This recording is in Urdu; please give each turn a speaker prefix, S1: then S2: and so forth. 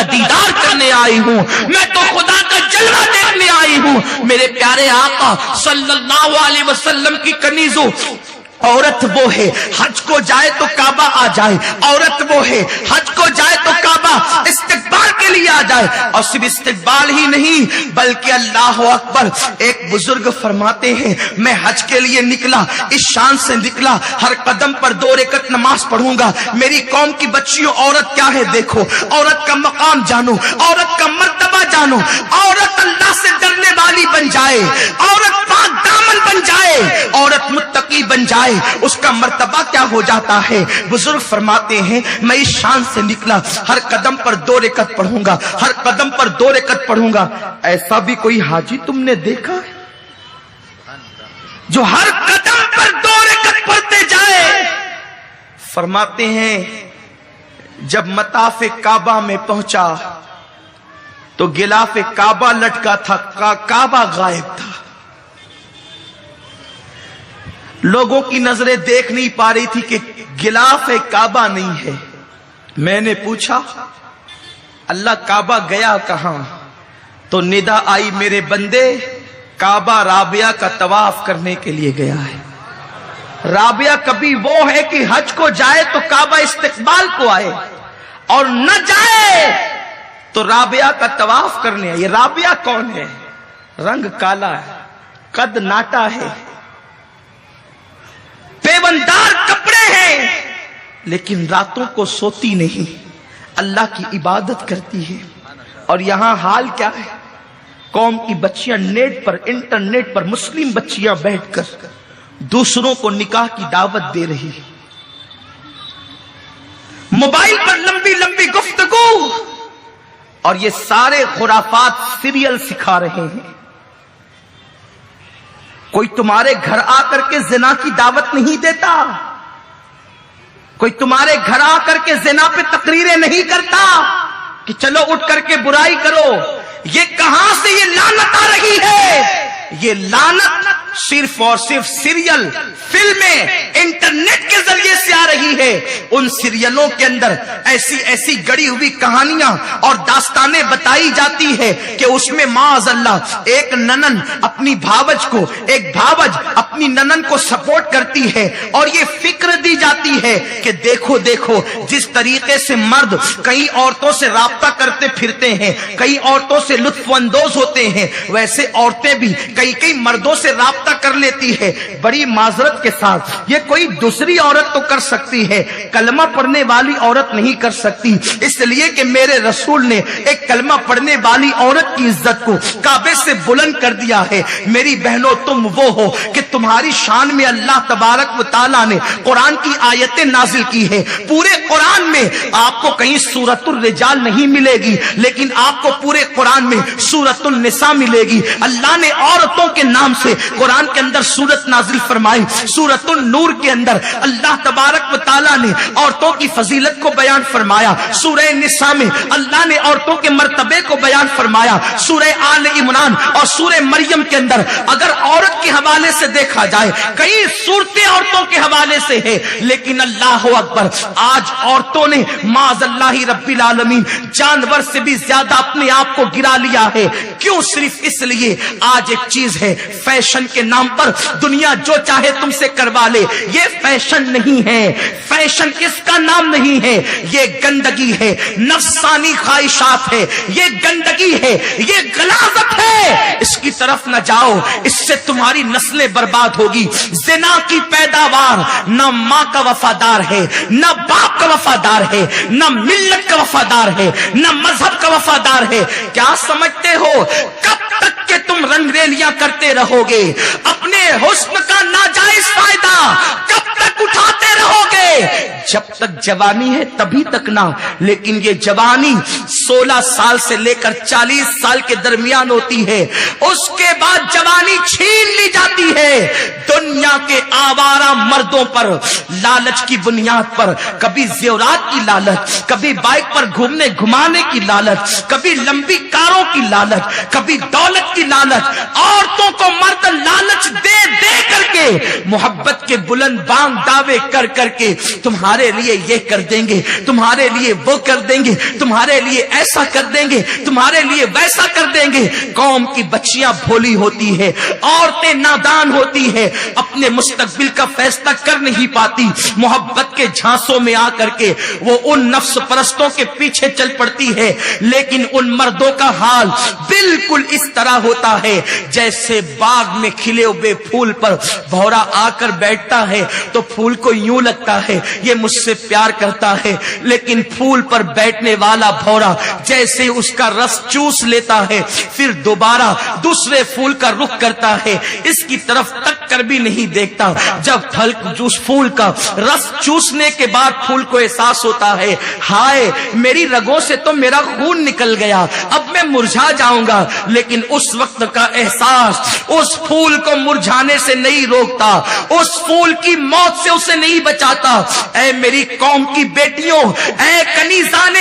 S1: کا دیدار کرنے آئی ہوں, میں تو خدا کا جلوہ دیکھنے آئی ہوں. میرے پیارے آقا صلی اللہ علیہ وسلم کی کنیزوں, عورت وہ ہے حج کو جائے تو کعبہ آ جائے, عورت وہ ہے حج کو جائے تو کعبہ استقبال کے لیے آ جائے, اور صرف استقبال ہی نہیں بلکہ اللہ اکبر. ایک بزرگ فرماتے ہیں میں حج کے لیے نکلا, اس شان سے نکلا ہر قدم پر 2 رکعت نماز پڑھوں گا. میری قوم کی بچیوں, عورت کیا ہے دیکھو, عورت کا مقام جانو, عورت کا مرتبہ جانو, عورت اللہ سے ڈرنے والی بن جائے, عورت پاک دامن بن جائے, عورت متقی بن جائے, اس کا مرتبہ کیا ہو جاتا ہے. بزرگ فرماتے ہیں میں اس شان سے نکلا ہر قدم پر 2 رکعت پڑھوں گا, ہر قدم پر 2 رکعت پڑھوں گا. ایسا بھی کوئی حاجی تم نے دیکھا ہے جو ہر قدم پر 2 رکعت پڑھتے جائے؟ فرماتے ہیں جب مطاف کعبہ میں پہنچا تو غلاف کعبہ لٹکا تھا, کعبہ غائب تھا. لوگوں کی نظریں دیکھ نہیں پا رہی تھی کہ غلاف کعبہ نہیں ہے. میں نے پوچھا اللہ کعبہ گیا کہاں؟ تو ندا آئی میرے بندے کعبہ رابعہ کا طواف کرنے کے لیے گیا ہے. رابعہ کبھی وہ ہے کہ حج کو جائے تو کعبہ استقبال کو آئے, اور نہ جائے تو رابعہ کا طواف کرنے آئے. یہ رابعہ کون ہے؟ رنگ کالا ہے, قد ناٹا ہے, پیوندار کپڑے ہیں, لیکن راتوں کو سوتی نہیں, اللہ کی عبادت کرتی ہے. اور یہاں حال کیا ہے, قوم کی بچیاں نیٹ پر, انٹرنیٹ پر, مسلم بچیاں بیٹھ کر دوسروں کو نکاح کی دعوت دے رہی ہے, موبائل پر لمبی لمبی گفتگو, اور یہ سارے خرافات سیریل سکھا رہے ہیں. کوئی تمہارے گھر آ کر کے زنا کی دعوت نہیں دیتا, کوئی تمہارے گھر آ کر کے زنا پہ تقریریں نہیں کرتا کہ چلو اٹھ کر کے برائی کرو. یہ کہاں سے یہ لعنت آ رہی ہے؟ یہ لعنت صرف اور صرف سیریل, فلمیں, انٹرنیٹ کے ذریعے سے آ رہی ہے. ان سیریلوں کے اندر ایسی ایسی گڑی ہوئی کہانیاں اور داستانیں بتائی جاتی ہے کہ اس میں معاذ اللہ ایک ننن اپنی بھاوج کو, ایک بھاوج اپنی ننن کو سپورٹ کرتی ہے, اور یہ فکر دی جاتی ہے کہ دیکھو دیکھو جس طریقے سے مرد کئی عورتوں سے رابطہ کرتے پھرتے ہیں, کئی عورتوں سے لطف اندوز ہوتے ہیں, ویسے عورتیں بھی کئی مردوں سے رابطہ کر لیتی ہے. بڑی معذرت کے ساتھ یہ کوئی دوسری عورت تو کر سکتی ہے, کلمہ پڑھنے والی عورت نہیں کر سکتی, اس لیے کہ میرے رسول نے ایک کلمہ پڑھنے والی عورت کی عزت کو کعبے سے بلند کر دیا ہے. میری بہنوں تم وہ ہو کہ تمہاری شان میں اللہ تبارک و تعالیٰ نے قرآن کی آیتیں نازل کی ہے. پورے قرآن میں آپ کو کہیں سورۃ الرجال نہیں ملے گی, لیکن آپ کو پورے قرآن میں سورۃ النساء ملے گی. اللہ نے عورتوں کے نام سے قرآن کے اندر سورت نازل فرمائی. سورۃ النور کے اندر اللہ تبارک و تعالیٰ نے عورتوں کی فضیلت کو بیان فرمایا. سورہ نساء میں اللہ نے عورتوں کے مرتبے کو بیان فرمایا. سورہ آل عمران اور سورہ مریم کے اندر اگر عورت کے حوالے سے دیکھا جائے کئی صورتیں عورتوں کے حوالے سے ہے, لیکن اللہ اکبر آج عورتوں نے معاذ اللہ رب العالمین جانور سے بھی زیادہ اپنے آپ کو گرا لیا ہے. کیوں؟ صرف اس لیے آج ایک چیز ہے, فیشن کے نام پر دنیا جو چاہے تم سے کروا لے. یہ فیشن نہیں ہے, فیشن اس کا نام نہیں ہے, یہ گندگی ہے, نفسانی خواہشات ہے, یہ گندگی ہے, یہ غلاظت ہے. اس کی طرف نہ جاؤ, اس سے تمہاری نسلیں برباد ہوگی. زنا کی پیداوار نہ ماں کا وفادار ہے, نہ باپ کا وفادار ہے, نہ ملت کا وفادار ہے, نہ مذہب کا وفادار ہے. کیا سمجھتے ہو کب تک کہ تم رنگ ریلیاں کرتے رہو گے؟ اپنے حسن کا ناجائز فائدہ کب تک اٹھاتے رہو گے؟ جب تک جوانی ہے تبھی تک نہ, لیکن یہ جوانی 16 سال سے لے کر 40 سال کے درمیان ہوتی ہے. اس کے بعد جوانی چھین لی جاتی ہے. دنیا کے آوارہ مردوں پر لالچ کی بنیاد پر, کبھی زیورات کی لالچ, کبھی بائک پر گھومنے گھمانے کی لالچ, کبھی لمبی کاروں کی لالچ, کبھی دولت کی لالچ. عورتوں کو مرد لالچ دے دے کر کے محبت کے بلند بانگ دعوے کر کر کے تمہارے لیے یہ کر دیں گے, تمہارے لیے وہ کر دیں گے, تمہارے لیے ایسا کر دیں گے, تمہارے لیے ویسا کر دیں گے. قوم کی بچیاں بھولی ہوتی ہے, عورتیں نادان ہوتی ہے, اپنے مستقبل کا فیصلہ کر نہیں پاتی. محبت کے جھانسوں میں آ کر کے وہ ان نفس پرستوں کے پیچھے چل پڑتی ہے. لیکن ان مردوں کا حال بالکل اس طرح ہوتا ہے جیسے باغ میں کھلے ہوئے پھول پر بھورا آ کر بیٹھتا ہے تو پھول کو یوں لگتا ہے یہ مجھ سے پیار کرتا ہے, لیکن پھول پر بیٹھنے والا بھورا جیسے اس کا رس چوس لیتا ہے پھر دوبارہ دوسرے پھول کا رخ کرتا ہے, اس کی طرف تک کر بھی نہیں دیکھتا. جب پھل جوس پھول کا رس چوسنے کے بعد پھول کو احساس ہوتا ہے ہائے میری رگوں سے تو میرا خون نکل گیا, اب میں مرجھا جاؤں گا. لیکن اس وقت کا احساس اس پھول کو مرجھانے سے نہیں روکتا, اس پھول کی موت سے اسے نہیں بچاتا. اے میری قوم کی بیٹیوں, اے کنیزان